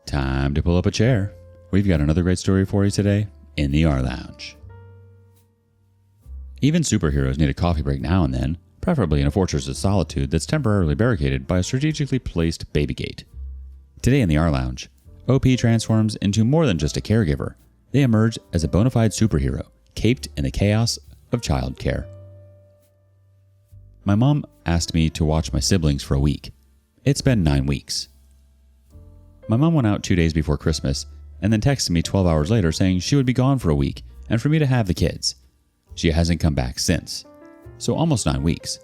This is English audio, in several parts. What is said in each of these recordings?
Time to pull up a chair. We've got another great story for you today in the rLounge. Even superheroes need a coffee break now and then, preferably in a fortress of solitude that's temporarily barricaded by a strategically placed baby gate. Today in the rLounge, OP transforms into more than just a caregiver. They emerge as a bona fide superhero, caped in the chaos of childcare. My mom asked me to watch my siblings for a week. It's been 9 weeks. My mom went out 2 days before Christmas and then texted me 12 hours later saying she would be gone for a week and for me to have the kids. She hasn't come back since, so almost 9 weeks.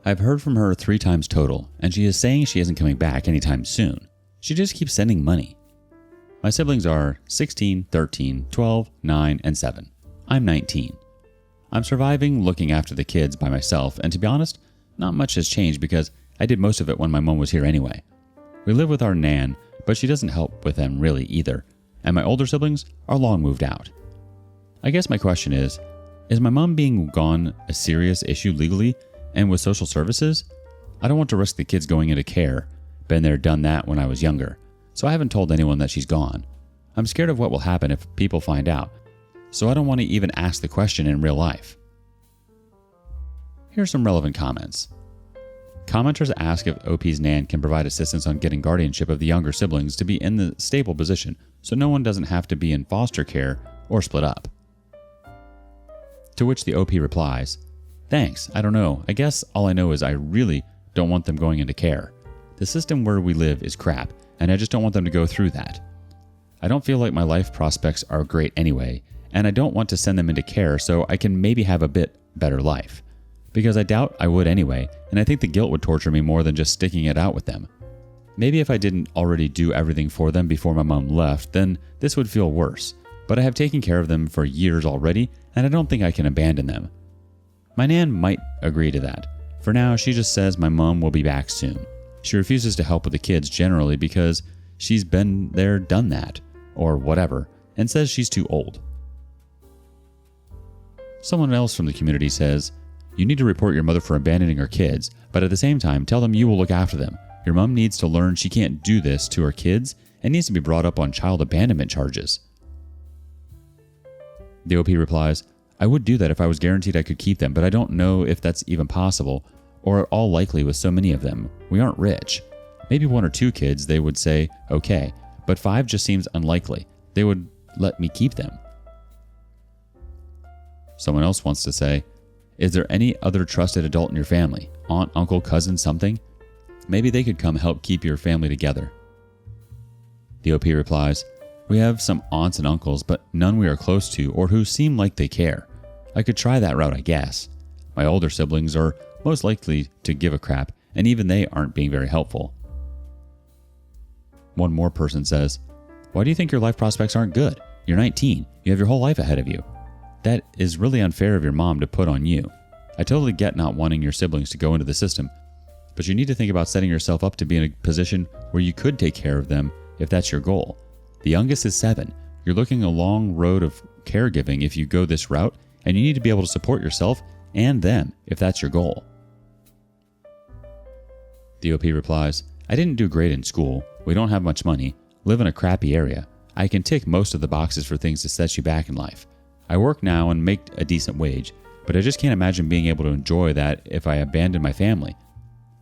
I've heard from her 3 times total, and she is saying she isn't coming back anytime soon. She just keeps sending money. My siblings are 16, 13, 12, 9, and 7. I'm 19. I'm surviving looking after the kids by myself, and to be honest, not much has changed because I did most of it when my mom was here anyway. We live with our nan, but she doesn't help with them really either, and my older siblings are long moved out. I guess my question is my mom being gone a serious issue legally and with social services? I don't want to risk the kids going into care. Been there, done that when I was younger, so I haven't told anyone that she's gone. I'm scared of what will happen if people find out, so I don't want to even ask the question in real life. Here's some relevant comments. Commenters ask if OP's nan can provide assistance on getting guardianship of the younger siblings to be in the stable position so no one doesn't have to be in foster care or split up. To which the OP replies, "Thanks, I don't know. I guess all I know is I really don't want them going into care. The system where we live is crap, and I just don't want them to go through that. I don't feel like my life prospects are great anyway, and I don't want to send them into care so I can maybe have a bit better life. Because I doubt I would anyway, and I think the guilt would torture me more than just sticking it out with them. Maybe if I didn't already do everything for them before my mom left, then this would feel worse. But I have taken care of them for years already, and I don't think I can abandon them." My nan might agree to that. For now, she just says my mom will be back soon. She refuses to help with the kids generally because she's been there, done that, or whatever, and says she's too old. Someone else from the community says, "You need to report your mother for abandoning her kids, but at the same time, tell them you will look after them. Your mom needs to learn she can't do this to her kids and needs to be brought up on child abandonment charges." The OP replies, "I would do that if I was guaranteed I could keep them, but I don't know if that's even possible, or at all likely with so many of them. We aren't rich. Maybe 1 or 2 kids they would say, okay, but 5 just seems unlikely. They would let me keep them." Someone else wants to say, "Is there any other trusted adult in your family? Aunt, uncle, cousin, something? Maybe they could come help keep your family together." The OP replies, "We have some aunts and uncles, but none we are close to or who seem like they care. I could try that route, I guess. My older siblings are most likely to give a crap, and even they aren't being very helpful." One more person says, "Why do you think your life prospects aren't good? You're 19. You have your whole life ahead of you. That is really unfair of your mom to put on you. I totally get not wanting your siblings to go into the system, but you need to think about setting yourself up to be in a position where you could take care of them if that's your goal. The youngest is 7. You're looking a long road of caregiving if you go this route, and you need to be able to support yourself and them if that's your goal." The OP replies, "I didn't do great in school. We don't have much money, live in a crappy area. I can tick most of the boxes for things to set you back in life. I work now and make a decent wage, but I just can't imagine being able to enjoy that if I abandon my family.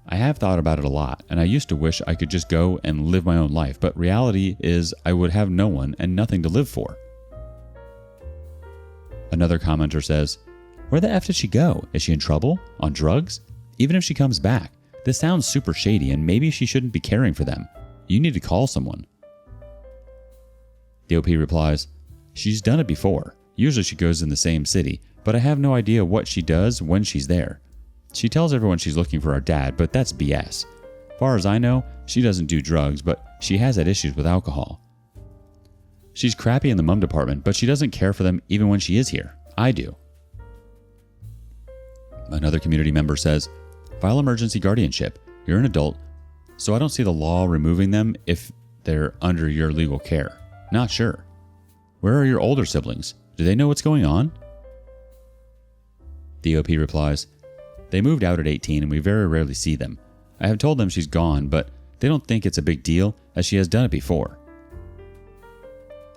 I have thought about it a lot, and I used to wish I could just go and live my own life, but reality is I would have no one and nothing to live for." Another commenter says, "Where the F did she go? Is she in trouble? On drugs? Even if she comes back, this sounds super shady and maybe she shouldn't be caring for them. You need to call someone." The OP replies, "She's done it before. Usually she goes in the same city, but I have no idea what she does when she's there. She tells everyone she's looking for our dad, but that's BS. Far as I know, she doesn't do drugs, but she has had issues with alcohol. She's crappy in the mom department, but she doesn't care for them even when she is here. I do." Another community member says, "File emergency guardianship. You're an adult, so I don't see the law removing them if they're under your legal care. Not sure. Where are your older siblings? Do they know what's going on?" The OP replies, "They moved out at 18 and we very rarely see them. I have told them she's gone, but They don't think it's a big deal, as she has done it before.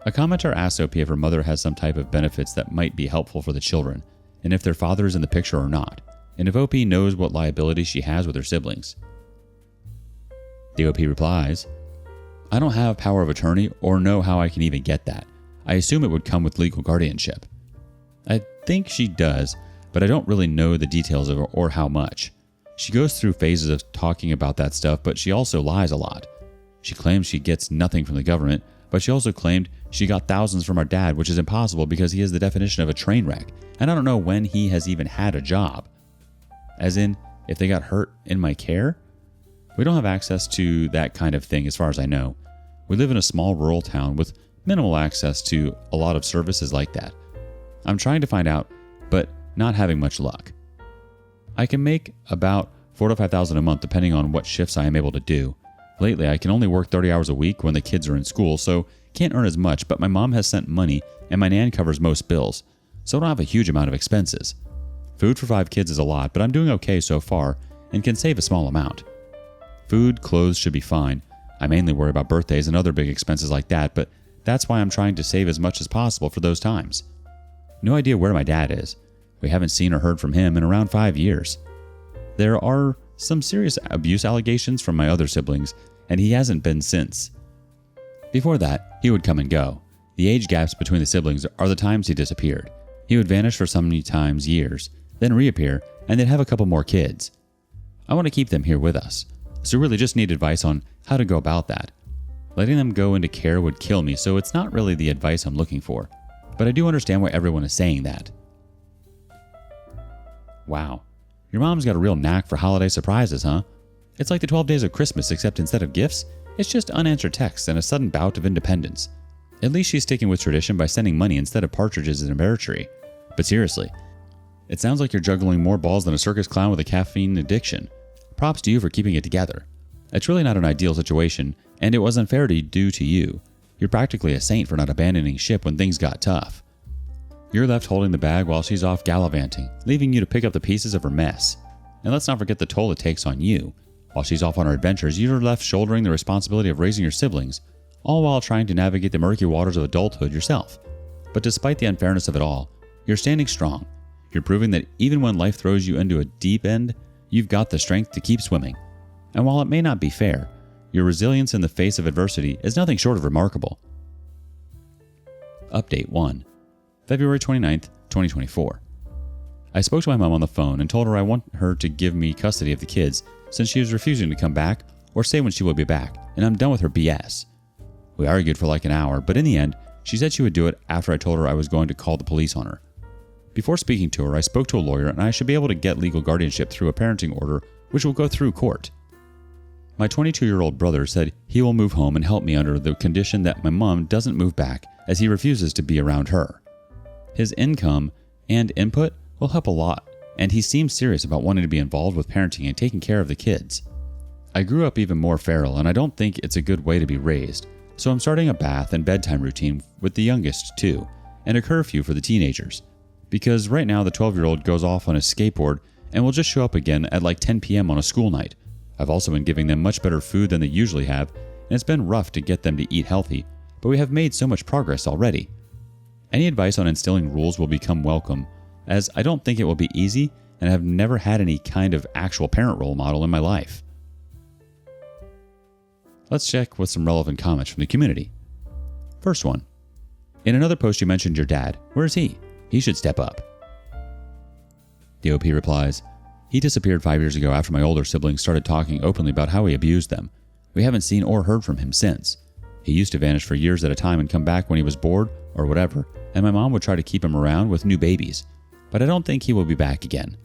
A commenter asks OP if her mother has some type of benefits that might be helpful for the children, and if their father is in the picture or not, and if OP knows what liabilities she has with her siblings. The OP replies, I don't have power of attorney or know how I can even get that. I assume it would come with legal guardianship. I think she does, but I don't really know the details of it or how much. She goes through phases of talking about that stuff, but she also lies a lot. She claims she gets nothing from the government, but she also claimed she got thousands from our dad, which is impossible because he is the definition of a train wreck, and I don't know when he has even had a job. As in, if they got hurt in my care? We don't have access to that kind of thing as far as I know. We live in a small rural town with minimal access to a lot of services like that. I'm trying to find out, but not having much luck. I can make about $4,000 to $5,000 a month depending on what shifts I am able to do. Lately, I can only work 30 hours a week when the kids are in school, so can't earn as much, but my mom has sent money and my nan covers most bills, so I don't have a huge amount of expenses. Food for 5 kids is a lot, but I'm doing okay so far and can save a small amount. Food, clothes should be fine. I mainly worry about birthdays and other big expenses like that, but that's why I'm trying to save as much as possible for those times. No idea where my dad is. We haven't seen or heard from him in around 5 years. There are some serious abuse allegations from my other siblings, and he hasn't been since. Before that, he would come and go. The age gaps between the siblings are the times he disappeared. He would vanish for so many times years, then reappear, and then have a couple more kids. I want to keep them here with us, so really just need advice on how to go about that. Letting them go into care would kill me, so it's not really the advice I'm looking for, but I do understand why everyone is saying that. Wow. Your mom's got a real knack for holiday surprises, huh? It's like the 12 days of Christmas, except instead of gifts, it's just unanswered texts and a sudden bout of independence. At least she's sticking with tradition by sending money instead of partridges in a bear tree. But seriously, it sounds like you're juggling more balls than a circus clown with a caffeine addiction. Props to you for keeping it together. It's really not an ideal situation, and it was unfair to do to you. You're practically a saint for not abandoning ship when things got tough. You're left holding the bag while she's off gallivanting, leaving you to pick up the pieces of her mess. And let's not forget the toll it takes on you. While she's off on her adventures, you're left shouldering the responsibility of raising your siblings, all while trying to navigate the murky waters of adulthood yourself. But despite the unfairness of it all, you're standing strong. You're proving that even when life throws you into a deep end, you've got the strength to keep swimming. And while it may not be fair, your resilience in the face of adversity is nothing short of remarkable. Update 1. February 29th, 2024. I spoke to my mom on the phone and told her I want her to give me custody of the kids since she is refusing to come back or say when she will be back, and I'm done with her BS. We argued for like an hour, but in the end, she said she would do it after I told her I was going to call the police on her. Before speaking to her, I spoke to a lawyer and I should be able to get legal guardianship through a parenting order, which will go through court. My 22-year-old brother said he will move home and help me under the condition that my mom doesn't move back as he refuses to be around her. His income and input will help a lot, and he seems serious about wanting to be involved with parenting and taking care of the kids. I grew up even more feral, and I don't think it's a good way to be raised, so I'm starting a bath and bedtime routine with the youngest too, and a curfew for the teenagers. Because right now the 12-year-old goes off on a skateboard and will just show up again at like 10 p.m. on a school night. I've also been giving them much better food than they usually have, and it's been rough to get them to eat healthy, but we have made so much progress already. Any advice on instilling rules will become welcome, as I don't think it will be easy and have never had any kind of actual parent role model in my life. Let's check with some relevant comments from the community. First one. In another post you mentioned your dad. Where is he? He should step up. The OP replies, he disappeared 5 years ago after my older siblings started talking openly about how he abused them. We haven't seen or heard from him since. He used to vanish for years at a time and come back when he was bored or whatever, and my mom would try to keep him around with new babies, but I don't think he will be back again.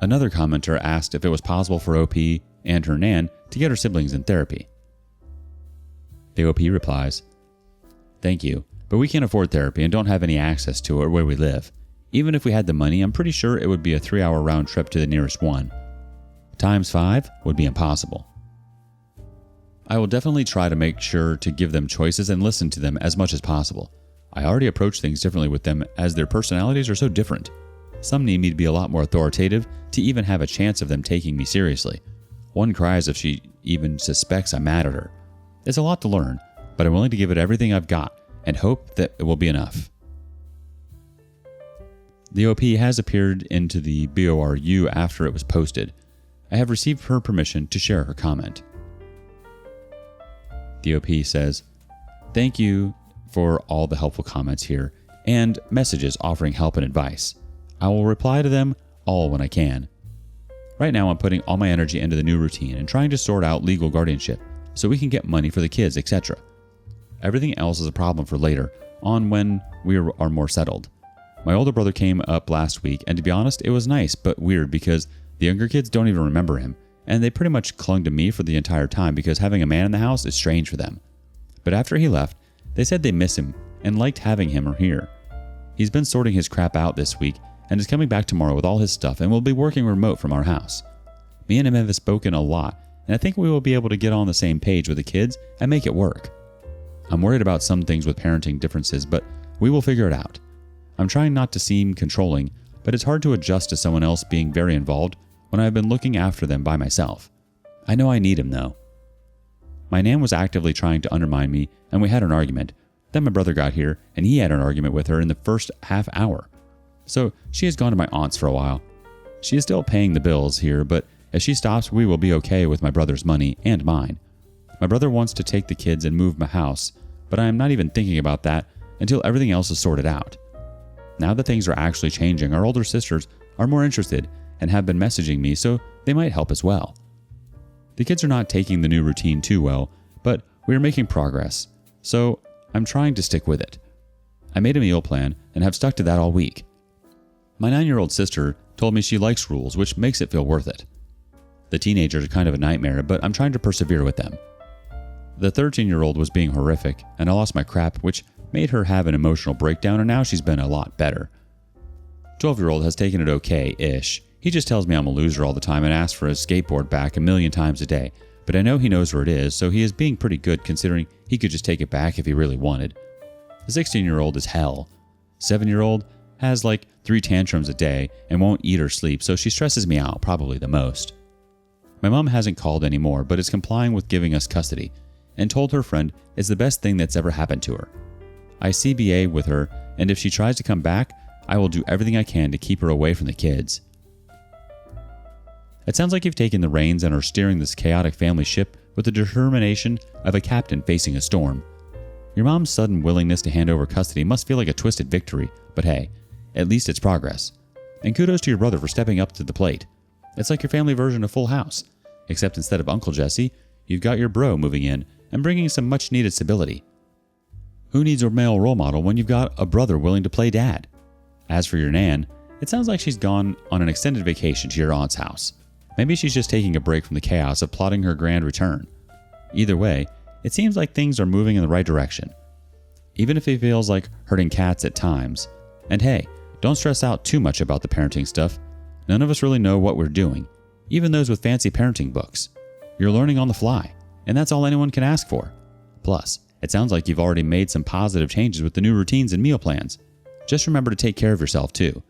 Another commenter asked if it was possible for OP and her nan to get her siblings in therapy. The OP replies, thank you, but we can't afford therapy and don't have any access to it where we live. Even if we had the money, I'm pretty sure it would be a 3-hour round trip to the nearest one. Times 5 would be impossible. I will definitely try to make sure to give them choices and listen to them as much as possible. I already approach things differently with them as their personalities are so different. Some need me to be a lot more authoritative to even have a chance of them taking me seriously. One cries if she even suspects I'm mad at her. It's a lot to learn, but I'm willing to give it everything I've got and hope that it will be enough. The OP has appeared into the BORU after it was posted. I have received her permission to share her comment. The OP says, "Thank you for all the helpful comments here and messages offering help and advice. I will reply to them all when I can. Right now I'm putting all my energy into the new routine and trying to sort out legal guardianship so we can get money for the kids, etc. Everything else is a problem for later on when we are more settled. My older brother came up last week, and to be honest, it was nice but weird because the younger kids don't even remember him, and they pretty much clung to me for the entire time because having a man in the house is strange for them. But after he left, they said they miss him and liked having him here. He's been sorting his crap out this week and is coming back tomorrow with all his stuff and will be working remote from our house. Me and him have spoken a lot, and I think we will be able to get on the same page with the kids and make it work. I'm worried about some things with parenting differences, but we will figure it out. I'm trying not to seem controlling, but it's hard to adjust to someone else being very involved when I've been looking after them by myself. I know I need him though. My nan was actively trying to undermine me, and we had an argument. Then my brother got here, and he had an argument with her in the first half hour. So she has gone to my aunt's for a while. She is still paying the bills here, but if she stops, we will be okay with my brother's money and mine. My brother wants to take the kids and move my house, but I am not even thinking about that until everything else is sorted out. Now that things are actually changing, our older sisters are more interested and have been messaging me, so they might help as well. The kids are not taking the new routine too well, but we are making progress, so I'm trying to stick with it. I made a meal plan and have stuck to that all week. My 9-year-old sister told me she likes rules, which makes it feel worth it. The teenagers are kind of a nightmare, but I'm trying to persevere with them. The 13-year-old was being horrific, and I lost my crap, which made her have an emotional breakdown, and now she's been a lot better. 12-year-old has taken it okay-ish. He just tells me I'm a loser all the time and asks for his skateboard back a million times a day, but I know he knows where it is, so he is being pretty good considering he could just take it back if he really wanted. The 16-year-old is hell. 7-year-old has like 3 tantrums a day and won't eat or sleep, so she stresses me out probably the most. My mom hasn't called anymore, but is complying with giving us custody, and told her friend it's the best thing that's ever happened to her. I CBA with her, and if she tries to come back, I will do everything I can to keep her away from the kids. It sounds like you've taken the reins and are steering this chaotic family ship with the determination of a captain facing a storm. Your mom's sudden willingness to hand over custody must feel like a twisted victory, but hey, at least it's progress. And kudos to your brother for stepping up to the plate. It's like your family version of Full House, except instead of Uncle Jesse, you've got your bro moving in and bringing some much-needed stability. Who needs a male role model when you've got a brother willing to play dad? As for your nan, it sounds like she's gone on an extended vacation to your aunt's house. Maybe she's just taking a break from the chaos of plotting her grand return. Either way, it seems like things are moving in the right direction. Even if it feels like herding cats at times. And hey, don't stress out too much about the parenting stuff. None of us really know what we're doing, even those with fancy parenting books. You're learning on the fly, and that's all anyone can ask for. Plus, it sounds like you've already made some positive changes with the new routines and meal plans. Just remember to take care of yourself too.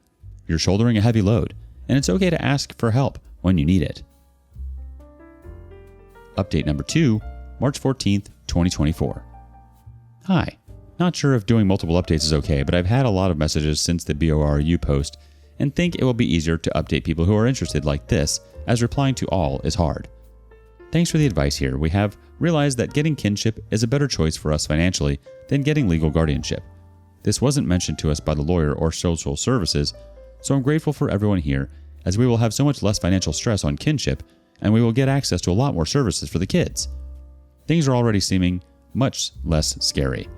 You're shouldering a heavy load, and it's okay to ask for help when you need it. Update number 2, March 14th, 2024. Hi. Not sure if doing multiple updates is okay, but I've had a lot of messages since the BORU post and think it will be easier to update people who are interested like this, as replying to all is hard. Thanks for the advice here. We have realized that getting kinship is a better choice for us financially than getting legal guardianship. This wasn't mentioned to us by the lawyer or social services, so I'm grateful for everyone here, as we will have so much less financial stress on kinship, and we will get access to a lot more services for the kids. Things are already seeming much less scary.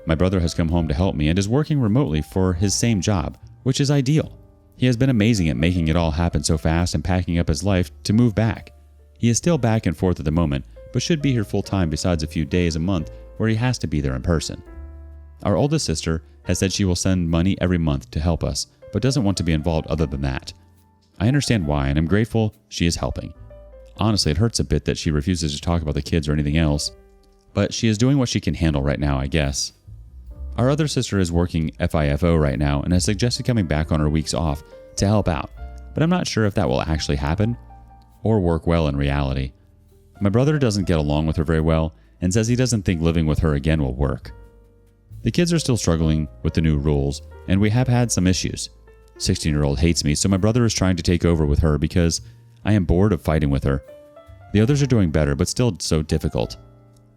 My brother has come home to help me and is working remotely for his same job, which is ideal. He has been amazing at making it all happen so fast and packing up his life to move back. He is still back and forth at the moment, but should be here full time besides a few days a month where he has to be there in person. Our oldest sister has said she will send money every month to help us, but doesn't want to be involved other than that. I understand why, and I'm grateful she is helping. Honestly, it hurts a bit that she refuses to talk about the kids or anything else, but she is doing what she can handle right now, I guess. Our other sister is working FIFO right now and has suggested coming back on her weeks off to help out, but I'm not sure if that will actually happen. or work well in reality. My brother doesn't get along with her very well and says he doesn't think living with her again will work. The kids are still struggling with the new rules, and we have had some issues. 16-year-old hates me, so my brother is trying to take over with her because I am bored of fighting with her. The others are doing better, but still so difficult.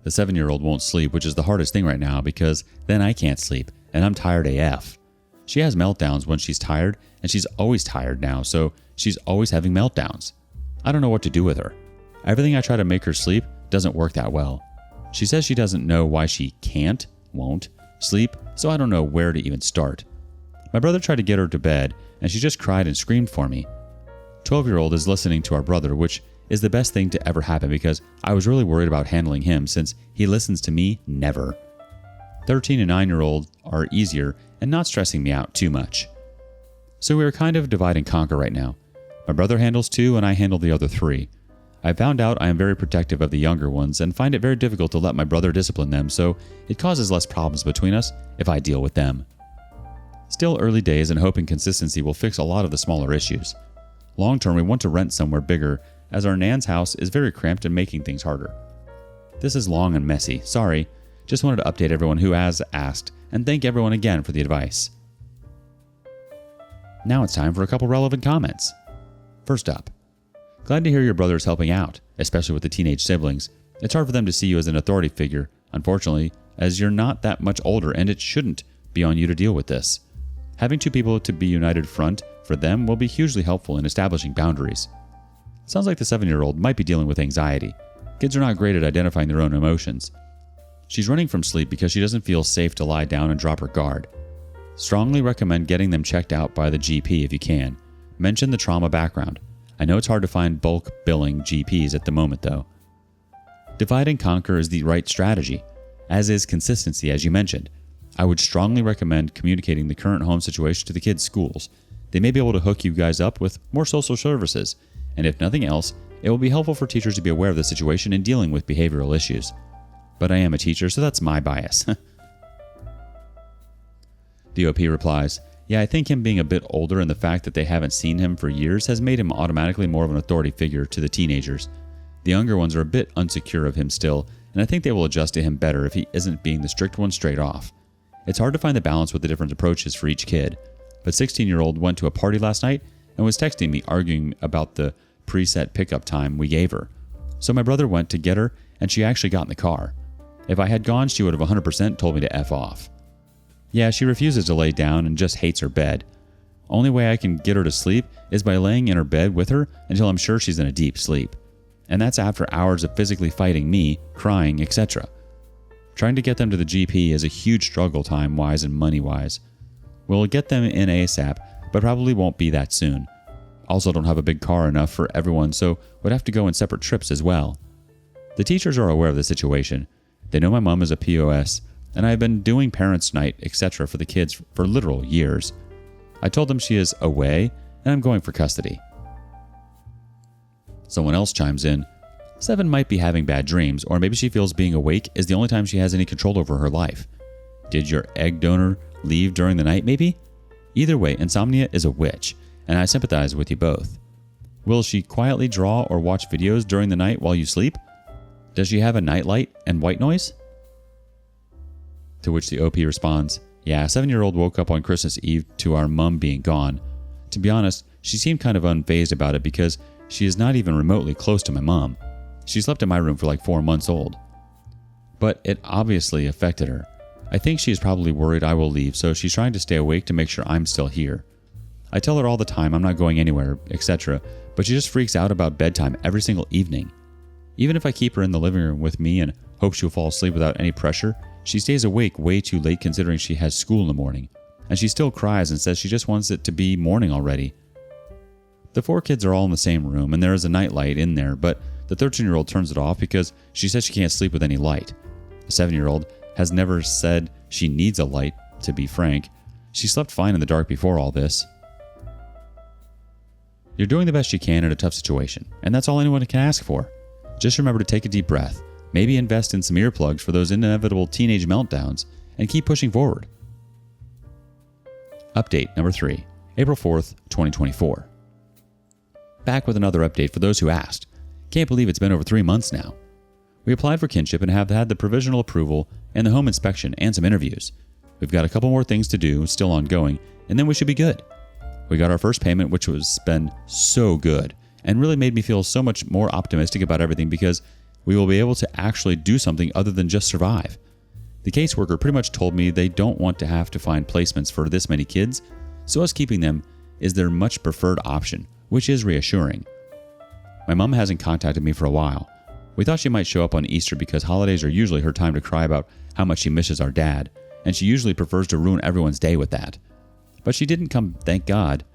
The 7-year-old won't sleep, which is the hardest thing right now because then I can't sleep, and I'm tired AF. She has meltdowns when she's tired, and she's always tired now, so she's always having meltdowns. I don't know what to do with her. Everything I try to make her sleep doesn't work that well. She says she doesn't know why she won't sleep, so I don't know where to even start. My brother tried to get her to bed, and she just cried and screamed for me. 12-year-old is listening to our brother, which is the best thing to ever happen because I was really worried about handling him since he listens to me never. 13 and 9-year-old are easier and not stressing me out too much. So we are kind of divide and conquer right now. My brother handles 2 and I handle the other 3. I found out I am very protective of the younger ones and find it very difficult to let my brother discipline them, so it causes less problems between us if I deal with them. Still early days and hoping consistency will fix a lot of the smaller issues. Long term, we want to rent somewhere bigger as our Nan's house is very cramped and making things harder. This is long and messy, sorry. Just wanted to update everyone who has asked and thank everyone again for the advice. Now it's time for a couple relevant comments. First up, glad to hear your brother is helping out, especially with the teenage siblings. It's hard for them to see you as an authority figure, unfortunately, as you're not that much older and it shouldn't be on you to deal with this. Having 2 people to be united front for them will be hugely helpful in establishing boundaries. Sounds like the 7-year-old might be dealing with anxiety. Kids are not great at identifying their own emotions. She's running from sleep because she doesn't feel safe to lie down and drop her guard. Strongly recommend getting them checked out by the GP if you can. Mention the trauma background. I know it's hard to find bulk billing GPs at the moment though. Divide and conquer is the right strategy, as is consistency as you mentioned. I would strongly recommend communicating the current home situation to the kids' schools. They may be able to hook you guys up with more social services, and if nothing else, it will be helpful for teachers to be aware of the situation and dealing with behavioral issues. But I am a teacher, so that's my bias. DOP replies, yeah, I think him being a bit older and the fact that they haven't seen him for years has made him automatically more of an authority figure to the teenagers. The younger ones are a bit unsecure of him still, and I think they will adjust to him better if he isn't being the strict one straight off. It's hard to find the balance with the different approaches for each kid, but 16-year-old went to a party last night and was texting me arguing about the preset pickup time we gave her. So my brother went to get her and she actually got in the car. If I had gone, she would have 100% told me to F off. Yeah, she refuses to lay down and just hates her bed. Only way I can get her to sleep is by laying in her bed with her until I'm sure she's in a deep sleep. And that's after hours of physically fighting me, crying, etc. Trying to get them to the GP is a huge struggle time-wise and money-wise. We'll get them in ASAP, but probably won't be that soon. Also don't have a big car enough for everyone, so would have to go in separate trips as well. The teachers are aware of the situation. They know my mom is a POS, and I have been doing parents' night, etc. for the kids for literal years. I told them she is away, and I'm going for custody. Someone else chimes in, 7 might be having bad dreams, or maybe she feels being awake is the only time she has any control over her life. Did your egg donor leave during the night maybe? Either way, insomnia is a witch, and I sympathize with you both. Will she quietly draw or watch videos during the night while you sleep? Does she have a nightlight and white noise? To which the OP responds, yeah, 7-year-old woke up on Christmas Eve to our mum being gone. To be honest, she seemed kind of unfazed about it because she is not even remotely close to my mom. She slept in my room for like 4 months old. But it obviously affected her. I think she is probably worried I will leave, so she's trying to stay awake to make sure I'm still here. I tell her all the time I'm not going anywhere, etc., but she just freaks out about bedtime every single evening. Even if I keep her in the living room with me and hope she'll fall asleep without any pressure, she stays awake way too late considering she has school in the morning, and she still cries and says she just wants it to be morning already. The 4 kids are all in the same room and there is a nightlight in there, but the 13-year-old turns it off because she says she can't sleep with any light. The 7-year-old has never said she needs a light, to be frank. She slept fine in the dark before all this. You're doing the best you can in a tough situation, and that's all anyone can ask for. Just remember to take a deep breath, maybe invest in some earplugs for those inevitable teenage meltdowns, and keep pushing forward. Update number 3, April 4th, 2024. Back with another update for those who asked. Can't believe it's been over 3 months now. We applied for kinship and have had the provisional approval and the home inspection and some interviews. We've got a couple more things to do, still ongoing, and then we should be good. We got our first payment, which has been so good and really made me feel so much more optimistic about everything because we will be able to actually do something other than just survive. The caseworker pretty much told me they don't want to have to find placements for this many kids, so us keeping them is their much preferred option, which is reassuring. My mom hasn't contacted me for a while. We thought she might show up on Easter because holidays are usually her time to cry about how much she misses our dad, and she usually prefers to ruin everyone's day with that. But she didn't come, thank God.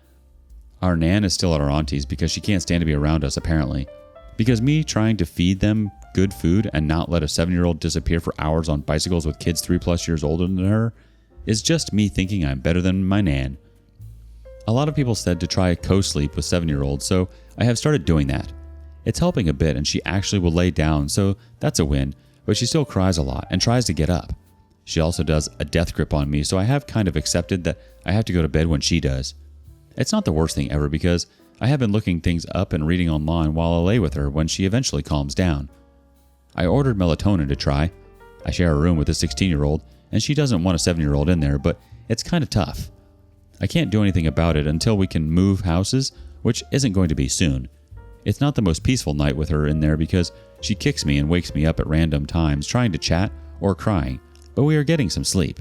Our nan is still at our auntie's because she can't stand to be around us apparently. Because me trying to feed them good food and not let a 7-year-old disappear for hours on bicycles with kids 3+ years older than her is just me thinking I'm better than my nan. A lot of people said to try co-sleep with 7-year-olds, so I have started doing that. It's helping a bit and she actually will lay down, so that's a win, but she still cries a lot and tries to get up. She also does a death grip on me, so I have kind of accepted that I have to go to bed when she does. It's not the worst thing ever because I have been looking things up and reading online while I lay with her when she eventually calms down. I ordered melatonin to try. I share a room with a 16-year-old and she doesn't want a 7-year-old in there, but it's kind of tough. I can't do anything about it until we can move houses, which isn't going to be soon. It's not the most peaceful night with her in there because she kicks me and wakes me up at random times trying to chat or crying, but we are getting some sleep.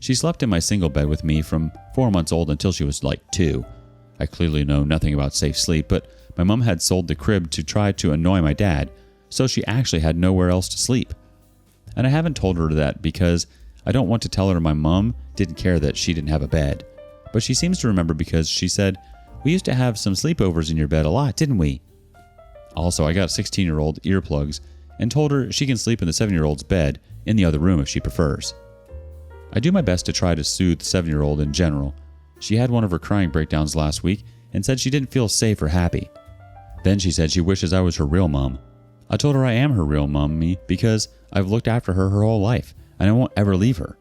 She slept in my single bed with me from 4 months old until she was like 2. I clearly know nothing about safe sleep, but my mom had sold the crib to try to annoy my dad, so she actually had nowhere else to sleep. And I haven't told her that because I don't want to tell her my mom didn't care that she didn't have a bed. But she seems to remember because she said, "We used to have some sleepovers in your bed a lot, didn't we?" Also, I got 16-year-old earplugs and told her she can sleep in the 7-year-old's bed in the other room if she prefers. I do my best to try to soothe the 7-year-old in general. She had one of her crying breakdowns last week and said she didn't feel safe or happy. Then she said she wishes I was her real mom. I told her I am her real mommy because I've looked after her whole life and I won't ever leave her.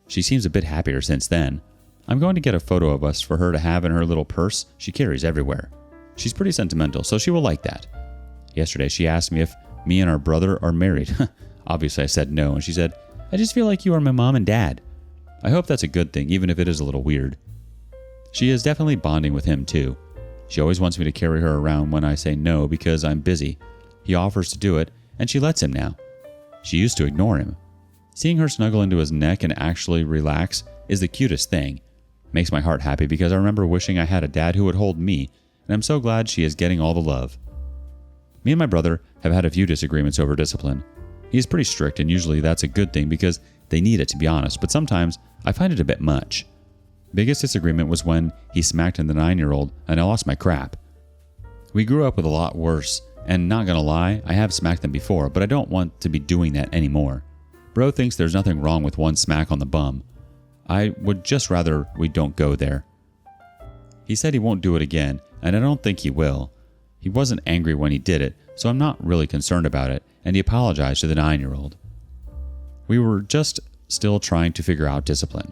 She seems a bit happier since then. I'm going to get a photo of us for her to have in her little purse she carries everywhere. She's pretty sentimental, so she will like that. Yesterday she asked me if me and our brother are married. Obviously I said no, and she said, "I just feel like you are my mom and dad." I hope that's a good thing, even if it is a little weird. She is definitely bonding with him too. She always wants me to carry her around when I say no because I'm busy. He offers to do it, and she lets him now. She used to ignore him. Seeing her snuggle into his neck and actually relax is the cutest thing. Makes my heart happy because I remember wishing I had a dad who would hold me, and I'm so glad she is getting all the love. Me and my brother have had a few disagreements over discipline. He is pretty strict, and usually that's a good thing because they need it, to be honest, but sometimes I find it a bit much. Biggest disagreement was when he smacked the 9-year-old and I lost my crap. We grew up with a lot worse, and not gonna lie, I have smacked them before, but I don't want to be doing that anymore. Bro thinks there's nothing wrong with one smack on the bum. I would just rather we don't go there. He said he won't do it again, and I don't think he will. He wasn't angry when he did it, so I'm not really concerned about it, and he apologized to the 9-year-old. We were just still trying to figure out discipline.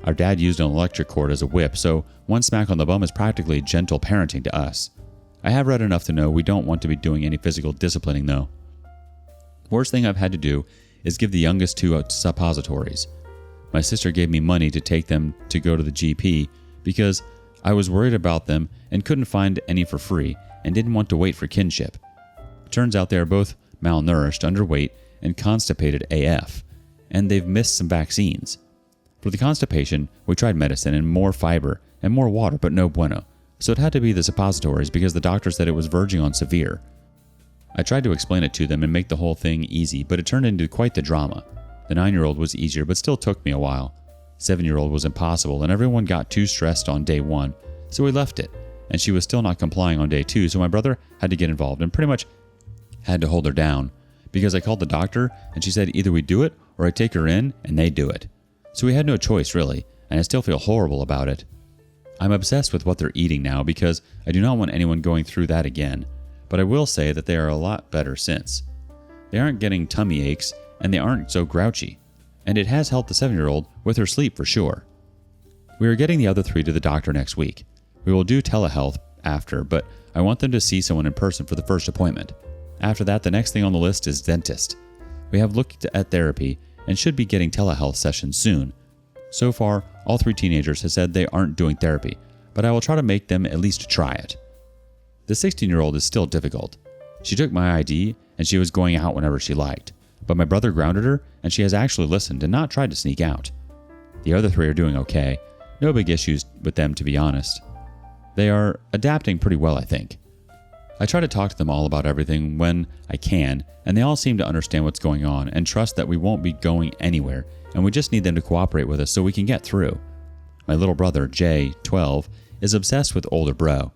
Our dad used an electric cord as a whip, so one smack on the bum is practically gentle parenting to us. I have read enough to know we don't want to be doing any physical disciplining though. Worst thing I've had to do is give the youngest 2 suppositories. My sister gave me money to take them to go to the GP because I was worried about them and couldn't find any for free and didn't want to wait for kinship. Turns out they are both malnourished, underweight, and constipated AF, and they've missed some vaccines. For the constipation, we tried medicine and more fiber and more water, but no bueno, so it had to be the suppositories because the doctor said it was verging on severe. I tried to explain it to them and make the whole thing easy, but it turned into quite the drama. The 9-year-old was easier, but still took me a while. 7-year-old was impossible, and everyone got too stressed on day 1, so we left it, and she was still not complying on day 2, so my brother had to get involved and pretty much had to hold her down, because I called the doctor, and she said either we do it or I take her in, and they do it. So we had no choice, really, and I still feel horrible about it. I'm obsessed with what they're eating now because I do not want anyone going through that again, but I will say that they are a lot better since. They aren't getting tummy aches, and they aren't so grouchy, and it has helped the 7-year-old with her sleep for sure. We are getting the other 3 to the doctor next week. We will do telehealth after, but I want them to see someone in person for the first appointment. After that, the next thing on the list is dentist. We have looked at therapy and should be getting telehealth sessions soon. So far, all 3 teenagers have said they aren't doing therapy, but I will try to make them at least try it. The 16-year-old is still difficult. She took my ID and she was going out whenever she liked, but my brother grounded her and she has actually listened and not tried to sneak out. The other 3 are doing okay. No big issues with them, to be honest. They are adapting pretty well, I think. I try to talk to them all about everything when I can, and they all seem to understand what's going on and trust that we won't be going anywhere, and we just need them to cooperate with us so we can get through. My little brother, Jay, 12, is obsessed with older bro.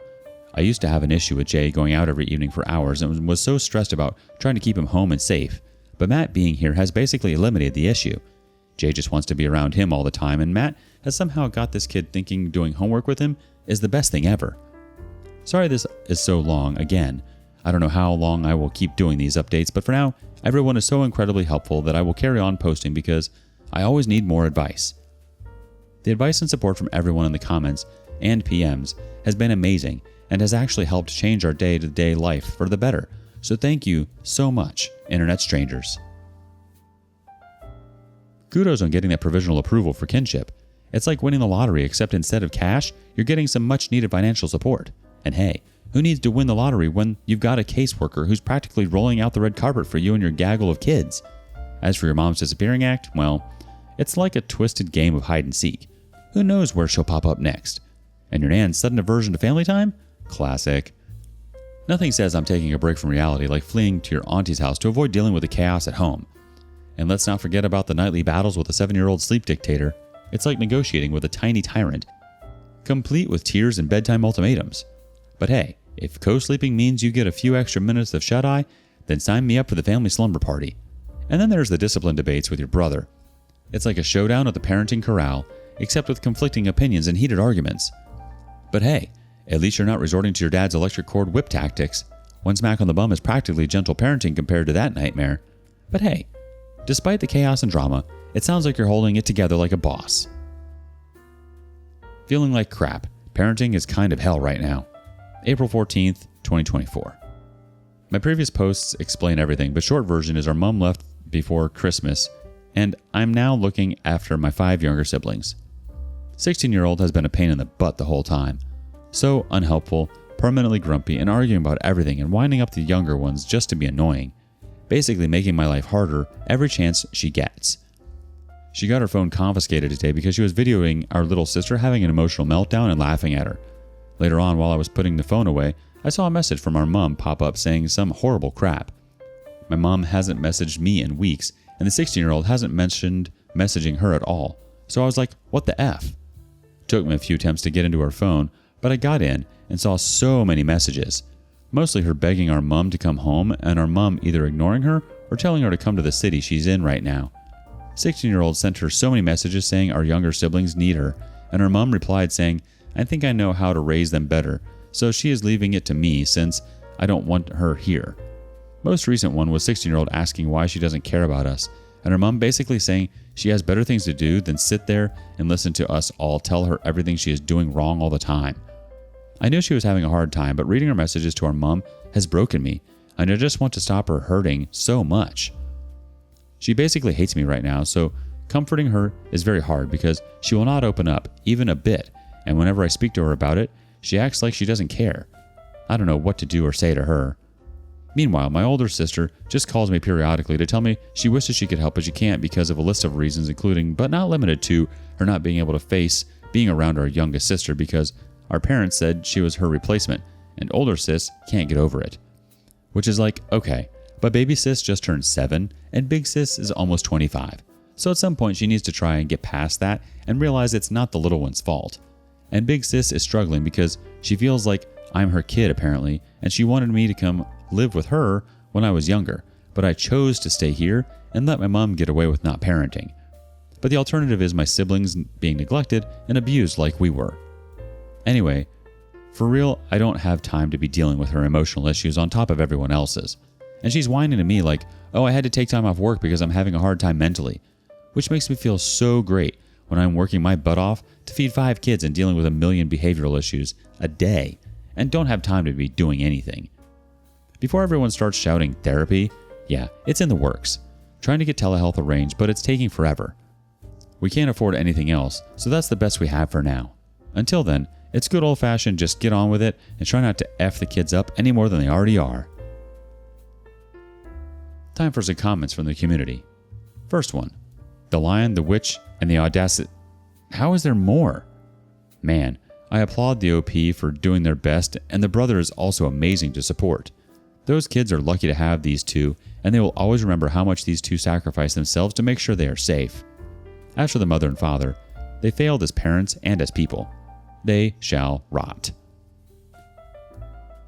I used to have an issue with Jay going out every evening for hours and was so stressed about trying to keep him home and safe, but Matt being here has basically eliminated the issue. Jay just wants to be around him all the time, and Matt has somehow got this kid thinking doing homework with him is the best thing ever. Sorry this is so long again. I don't know how long I will keep doing these updates, but for now, everyone is so incredibly helpful that I will carry on posting because I always need more advice. The advice and support from everyone in the comments and PMs has been amazing and has actually helped change our day-to-day life for the better. So thank you so much, internet strangers. Kudos on getting that provisional approval for kinship. It's like winning the lottery, except instead of cash, you're getting some much-needed financial support. And hey, who needs to win the lottery when you've got a caseworker who's practically rolling out the red carpet for you and your gaggle of kids? As for your mom's disappearing act, well, it's like a twisted game of hide and seek. Who knows where she'll pop up next? And your nan's sudden aversion to family time? Classic. Nothing says I'm taking a break from reality like fleeing to your auntie's house to avoid dealing with the chaos at home. And let's not forget about the nightly battles with a 7-year-old sleep dictator. It's like negotiating with a tiny tyrant, complete with tears and bedtime ultimatums. But hey, if co-sleeping means you get a few extra minutes of shut-eye, then sign me up for the family slumber party. And then there's the discipline debates with your brother. It's like a showdown at the parenting corral, except with conflicting opinions and heated arguments. But hey, at least you're not resorting to your dad's electric cord whip tactics. One smack on the bum is practically gentle parenting compared to that nightmare. But hey, despite the chaos and drama, it sounds like you're holding it together like a boss. Feeling like crap. Parenting is kind of hell right now. April 14th, 2024. My previous posts explain everything, but short version is our mom left before Christmas, and I'm now looking after my 5 younger siblings. 16-year-old has been a pain in the butt the whole time. So unhelpful, permanently grumpy, and arguing about everything and winding up the younger ones just to be annoying. Basically making my life harder every chance she gets. She got her phone confiscated today because she was videoing our little sister having an emotional meltdown and laughing at her. Later on, while I was putting the phone away, I saw a message from our mom pop up saying some horrible crap. My mom hasn't messaged me in weeks, and the 16-year-old hasn't mentioned messaging her at all. So I was like, what the F? Took me a few attempts to get into her phone, but I got in and saw so many messages. Mostly her begging our mom to come home and our mom either ignoring her or telling her to come to the city she's in right now. 16-year-old sent her so many messages saying our younger siblings need her, and her mom replied saying, I think I know how to raise them better, so she is leaving it to me since I don't want her here. Most recent one was 16-year-old asking why she doesn't care about us, and her mom basically saying she has better things to do than sit there and listen to us all tell her everything she is doing wrong all the time. I knew she was having a hard time, but reading her messages to our mom has broken me, and I just want to stop her hurting so much. She basically hates me right now, so comforting her is very hard because she will not open up even a bit, and whenever I speak to her about it, she acts like she doesn't care. I don't know what to do or say to her. Meanwhile, my older sister just calls me periodically to tell me she wishes she could help but she can't because of a list of reasons, including but not limited to her not being able to face being around our youngest sister because our parents said she was her replacement, and older sis can't get over it. Which is like, okay, but baby sis just turned 7, and big sis is almost 25. So at some point she needs to try and get past that and realize it's not the little one's fault. And big sis is struggling because she feels like I'm her kid apparently, and she wanted me to come live with her when I was younger, but I chose to stay here and let my mom get away with not parenting. But the alternative is my siblings being neglected and abused like we were. Anyway, for real, I don't have time to be dealing with her emotional issues on top of everyone else's. And she's whining to me like, oh, I had to take time off work because I'm having a hard time mentally, which makes me feel so great when I'm working my butt off to feed 5 kids and dealing with a million behavioral issues a day. and don't have time to be doing anything. Before everyone starts shouting therapy, yeah, it's in the works. Trying to get telehealth arranged, but it's taking forever. We can't afford anything else, so that's the best we have for now. Until then, it's good old-fashioned just get on with it and try not to F the kids up any more than they already are. Time for some comments from the community. First one. The Lion, the Witch, and the Audacity. How is there more? Man, I applaud the OP for doing their best, and the brother is also amazing to support. Those kids are lucky to have these two, and they will always remember how much these two sacrifice themselves to make sure they are safe. As for the mother and father, they failed as parents and as people. They shall rot.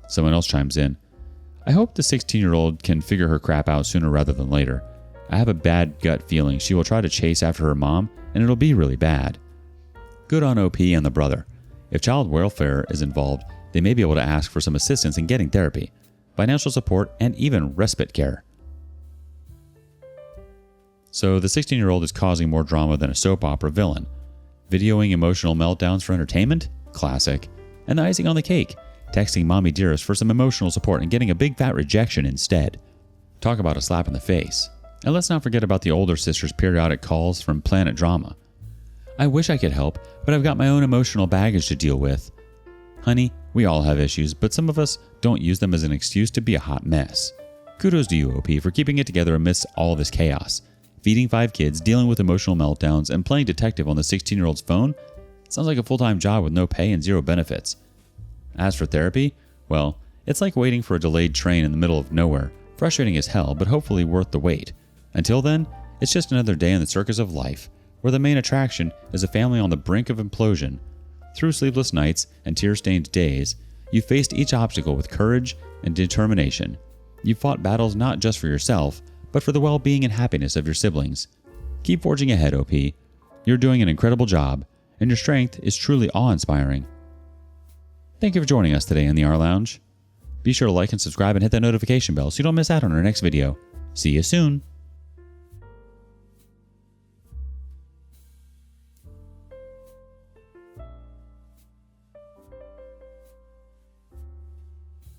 Someone else chimes in. I hope the 16-year-old can figure her crap out sooner rather than later. I have a bad gut feeling she will try to chase after her mom, and it'll be really bad. Good on OP and the brother. If child welfare is involved, they may be able to ask for some assistance in getting therapy, financial support, and even respite care. So the 16-year-old is causing more drama than a soap opera villain. Videoing emotional meltdowns for entertainment? Classic. And the icing on the cake, texting mommy dearest for some emotional support and getting a big fat rejection instead. Talk about a slap in the face. And let's not forget about the older sister's periodic calls from Planet Drama. I wish I could help, but I've got my own emotional baggage to deal with. Honey, we all have issues, but some of us don't use them as an excuse to be a hot mess. Kudos to you, OP, for keeping it together amidst all this chaos. Feeding 5 kids, dealing with emotional meltdowns, and playing detective on the 16-year-old's phone sounds like a full-time job with no pay and 0 benefits. As for therapy, well, it's like waiting for a delayed train in the middle of nowhere, frustrating as hell, but hopefully worth the wait. Until then, it's just another day in the circus of life, where the main attraction is a family on the brink of implosion. Through sleepless nights and tear-stained days, you faced each obstacle with courage and determination. You fought battles not just for yourself, but for the well-being and happiness of your siblings. Keep forging ahead, OP. You're doing an incredible job, and your strength is truly awe-inspiring. Thank you for joining us today in the rLounge. Be sure to like and subscribe and hit that notification bell so you don't miss out on our next video. See you soon!